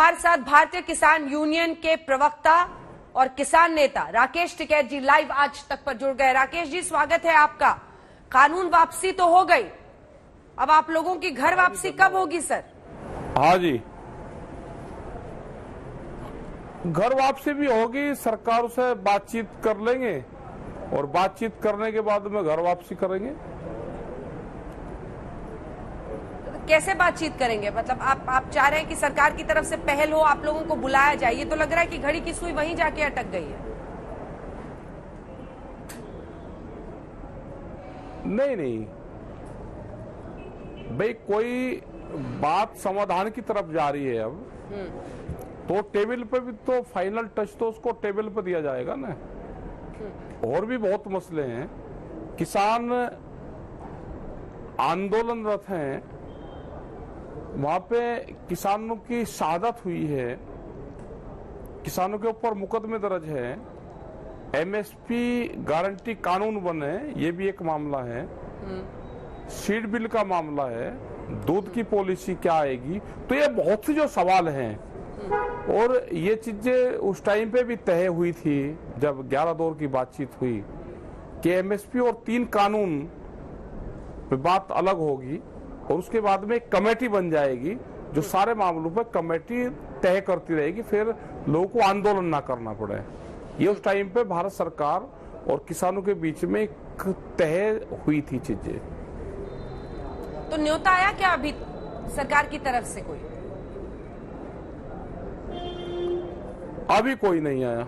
हमारे साथ भारतीय किसान यूनियन के प्रवक्ता और किसान नेता राकेश टिकैत जी लाइव आज तक पर जुड़ गए। राकेश जी, स्वागत है आपका। कानून वापसी तो हो गई, अब आप लोगों की घर वापसी कब होगी सर? हाँ जी, घर वापसी भी होगी, सरकार से बातचीत कर लेंगे और बातचीत करने के बाद में घर वापसी करेंगे। कैसे बातचीत करेंगे? मतलब आप चाह रहे हैं कि सरकार की तरफ से पहल हो, आप लोगों को बुलाया जाए? ये तो लग रहा है कि घड़ी की सुई वहीं जाके अटक गई है। नहीं भाई, कोई बात समाधान की तरफ जा रही है अब, तो टेबल पे भी तो फाइनल टच तो उसको टेबल पे दिया जाएगा ना। और भी बहुत मसले हैं, किसान आंदोलनरत हैं, वहां पे किसानों की शहादत हुई है, किसानों के ऊपर मुकदमे दर्ज है, एमएसपी गारंटी कानून बने, ये भी एक मामला है, सीड बिल का मामला है, दूध की पॉलिसी क्या आएगी, तो ये बहुत सी जो सवाल हैं। और ये चीजें उस टाइम पे भी तय हुई थी जब 11 दौर की बातचीत हुई कि एमएसपी और 3 कानून पे बात अलग होगी और उसके बाद में एक कमेटी बन जाएगी जो सारे मामलों पर कमेटी तय करती रहेगी, फिर लोगों को आंदोलन ना करना पड़े। ये उस टाइम पे भारत सरकार और किसानों के बीच में एक तय हुई थी चीजें। तो न्योता आया क्या अभी सरकार की तरफ से? कोई अभी कोई नहीं आया।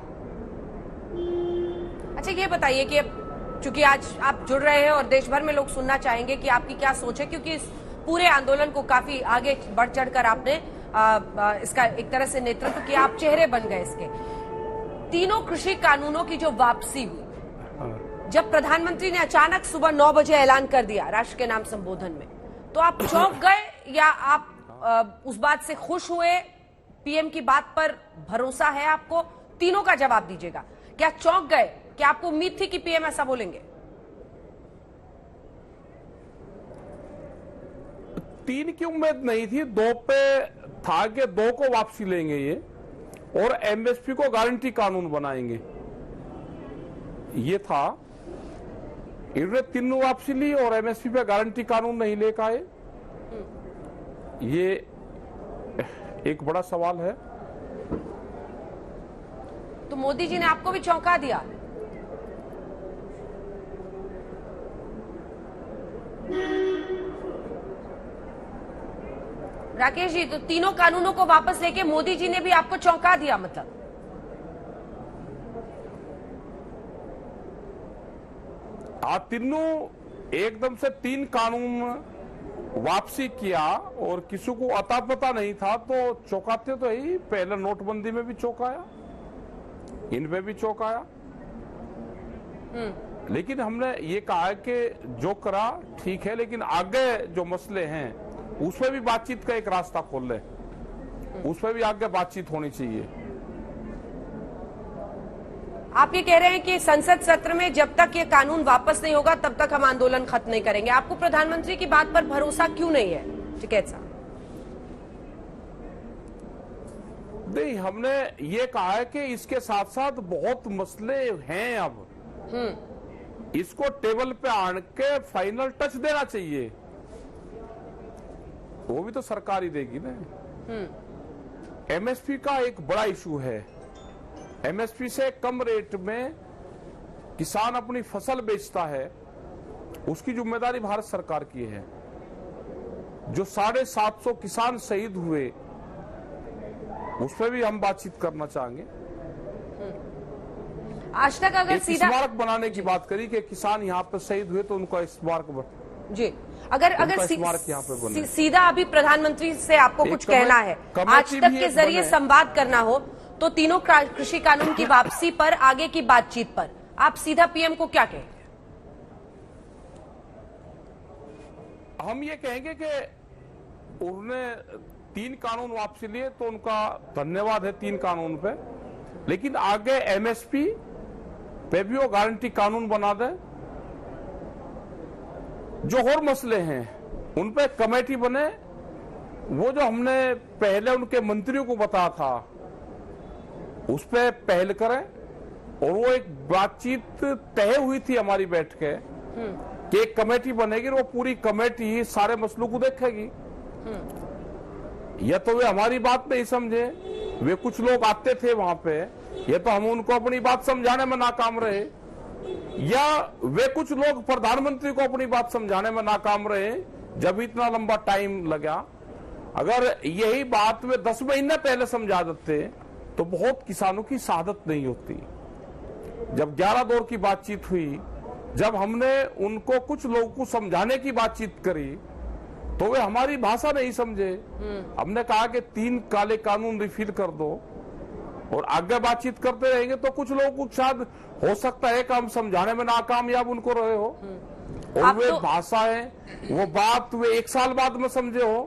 अच्छा, ये बताइए कि चूंकि आज आप जुड़ रहे हैं और देश भर में लोग सुनना चाहेंगे कि आपकी क्या सोच है, क्योंकि इस पूरे आंदोलन को काफी आगे बढ़ चढ़कर आपने इसका एक तरह से नेतृत्व किया, आप चेहरे बन गए इसके। तीनों कृषि कानूनों की जो वापसी हुई, जब प्रधानमंत्री ने अचानक सुबह 9 बजे ऐलान कर दिया राष्ट्र के नाम संबोधन में, तो आप चौंक गए या आप उस बात से खुश हुए? पीएम की बात पर भरोसा है आपको? तीनों का जवाब दीजिएगा। क्या चौंक गए? क्या आपको उम्मीद थी कि पीएम ऐसा बोलेंगे? 3 की उम्मीद नहीं थी, 2 पे था कि 2 को वापसी लेंगे ये और एमएसपी को गारंटी कानून बनाएंगे, ये था। इन्होंने 3 वापसी ली और एमएसपी पे गारंटी कानून नहीं लेकर आए, ये एक बड़ा सवाल है। तो मोदी जी ने आपको भी चौंका दिया? राकेश जी, तो तीनों कानूनों को वापस लेके मोदी जी ने भी आपको चौंका दिया मतलब? तीनों एकदम से 3 कानून वापसी किया और किसी को अता पता नहीं था तो चौंकाते तो ही। पहले नोटबंदी में भी चौंकाया, इन पे भी चौंकाया, लेकिन हमने ये कहा है कि जो करा ठीक है, लेकिन आगे जो मसले हैं उसमें भी बातचीत का एक रास्ता खोल ले, उसमें भी आगे बातचीत होनी चाहिए। आप ये कह रहे हैं कि संसद सत्र में जब तक ये कानून वापस नहीं होगा तब तक हम आंदोलन खत्म नहीं करेंगे। आपको प्रधानमंत्री की बात पर भरोसा क्यों नहीं है टिकैत साहब? नहीं, हमने ये कहा है कि इसके साथ साथ बहुत मसले हैं, अब इसको टेबल पे आन के फाइनल टच देना चाहिए, वो भी तो सरकार ही देगी ना। एमएसपी का एक बड़ा इशू है, एमएसपी से कम रेट में किसान अपनी फसल बेचता है, उसकी जिम्मेदारी भारत सरकार की है। जो 750 किसान शहीद हुए उस पर भी हम बातचीत करना चाहेंगे। आज तक अगर सीधा स्मारक बनाने की बात करी कि किसान यहाँ पे शहीद हुए तो उनका स्मारक जी, अगर स्मारक यहाँ पे बने। सीधा अभी प्रधानमंत्री से आपको कुछ कहना है, आज तक के जरिए संवाद करना हो, तो तीनों कृषि कानून की वापसी पर, आगे की बातचीत पर आप सीधा पीएम को क्या कहेंगे? हम ये कहेंगे कि उन्होंने 3 कानून वापसी लिए तो उनका धन्यवाद है 3 कानून पे, लेकिन आगे एमएसपी पे भी वो गारंटी कानून बना दे। जो और मसले हैं उन पे कमेटी बने, वो जो हमने पहले उनके मंत्रियों को बताया था उस पर पहल करें। और वो एक बातचीत तय हुई थी हमारी बैठ के कि एक कमेटी बनेगी और वो पूरी कमेटी सारे मसलों को देखेगी। या तो वे हमारी बात नहीं समझे, वे कुछ लोग आते थे वहां पे, या तो हम उनको अपनी बात समझाने में नाकाम रहे, या वे कुछ लोग प्रधानमंत्री को अपनी बात समझाने में नाकाम रहे जब इतना लंबा टाइम लगा। अगर यही बात वे 10 महीने पहले समझा देते तो बहुत किसानों की शहादत नहीं होती। जब 11 दौर की बातचीत हुई, जब हमने उनको कुछ लोगों को समझाने की बातचीत करी तो वे हमारी भाषा नहीं समझे। हमने कहा कि 3 काले कानून रिफिल कर दो और आगे बातचीत करते रहेंगे तो कुछ लोगों को शायद हो सकता है कि हम समझाने में नाकामयाब उनको रहे हो। और वे भाषा है, वो बात वे 1 साल बाद में समझे हो।